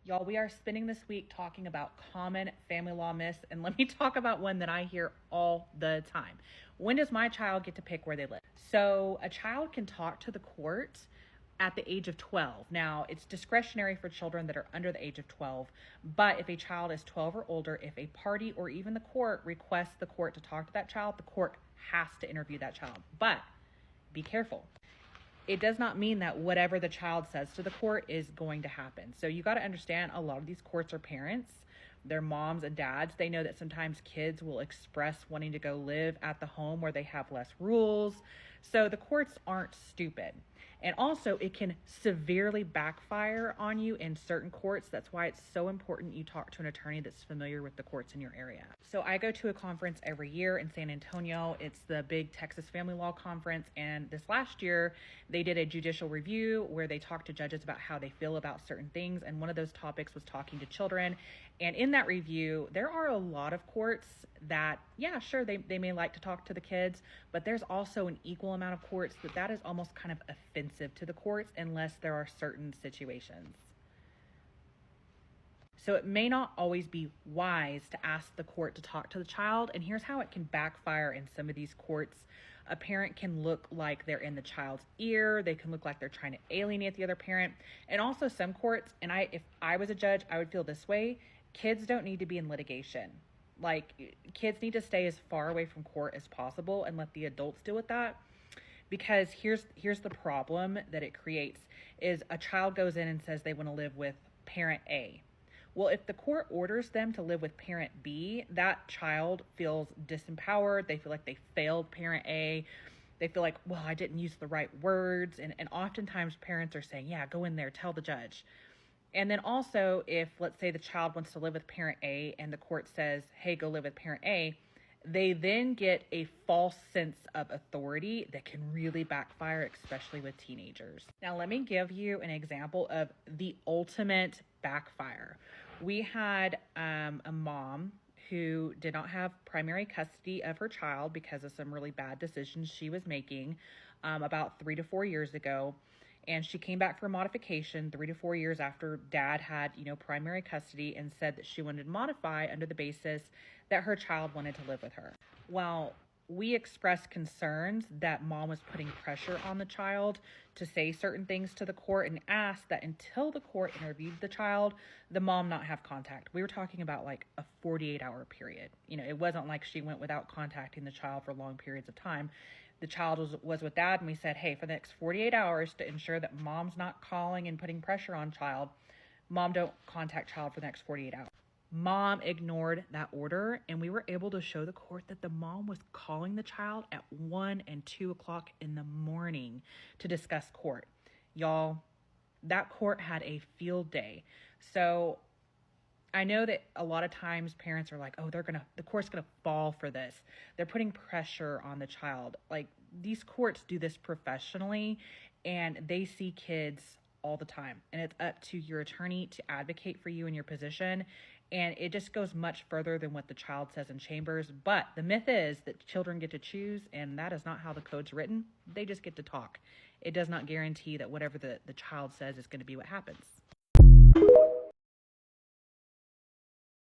Y'all, we are spending this week talking about common family law myths, and let me talk about one that I hear all the time. When does my child get to pick where they live? So, a child can talk to the court at the age of 12. Now, it's discretionary for children that are under the age of 12, but if a child is 12 or older, if a party or even the court requests the court to talk to that child, the court has to interview that child. But be careful. It does not mean that whatever the child says to the court is going to happen. So you got to understand, a lot of these courts are parents, they're moms and dads. They know that sometimes kids will express wanting to go live at the home where they have less rules. So the courts aren't stupid. And also, it can severely backfire on you in certain courts. That's why it's so important you talk to an attorney that's familiar with the courts in your area. So I go to a conference every year in San Antonio. It's the big Texas Family Law Conference. And this last year, they did a judicial review where they talked to judges about how they feel about certain things. And one of those topics was talking to children. And in that review, there are a lot of courts that, yeah, sure, they may like to talk to the kids, but there's also an equal amount of courts that is almost kind of offensive to the courts unless there are certain situations. So it may not always be wise to ask the court to talk to the child, and here's how it can backfire in some of these courts. A parent can look like they're in the child's ear. They can look like they're trying to alienate the other parent. And also some courts, and if I was a judge, I would feel this way. Kids don't need to be in litigation. Like, kids need to stay as far away from court as possible and let the adults deal with that. Because here's the problem that it creates is a child goes in and says they want to live with parent A. Well, if the court orders them to live with parent B, that child feels disempowered. They feel like they failed parent A. They feel like, well, I didn't use the right words. And oftentimes parents are saying, yeah, go in there, tell the judge. And then also, if let's say the child wants to live with parent A and the court says, hey, go live with parent A, they then get a false sense of authority that can really backfire, especially with teenagers. Now, let me give you an example of the ultimate backfire. We had a mom who did not have primary custody of her child because of some really bad decisions she was making about 3 to 4 years ago. And she came back for modification 3 to 4 years after dad had, primary custody, and said that she wanted to modify under the basis that her child wanted to live with her. Well, we expressed concerns that mom was putting pressure on the child to say certain things to the court and asked that until the court interviewed the child, the mom not have contact. We were talking about like a 48-hour period. It wasn't like she went without contacting the child for long periods of time. The child was with dad, and we said, hey, for the next 48 hours to ensure that mom's not calling and putting pressure on child, mom don't contact child for the next 48 hours. Mom ignored that order, and we were able to show the court that the mom was calling the child at 1 and 2 o'clock in the morning to discuss court. Y'all, that court had a field day. So I know that a lot of times parents are like, oh, the court's gonna fall for this. They're putting pressure on the child. Like, these courts do this professionally, and they see kids all the time. And it's up to your attorney to advocate for you in your position. And it just goes much further than what the child says in chambers. But the myth is that children get to choose, and that is not how the code's written. They just get to talk. It does not guarantee that whatever the child says is going to be what happens.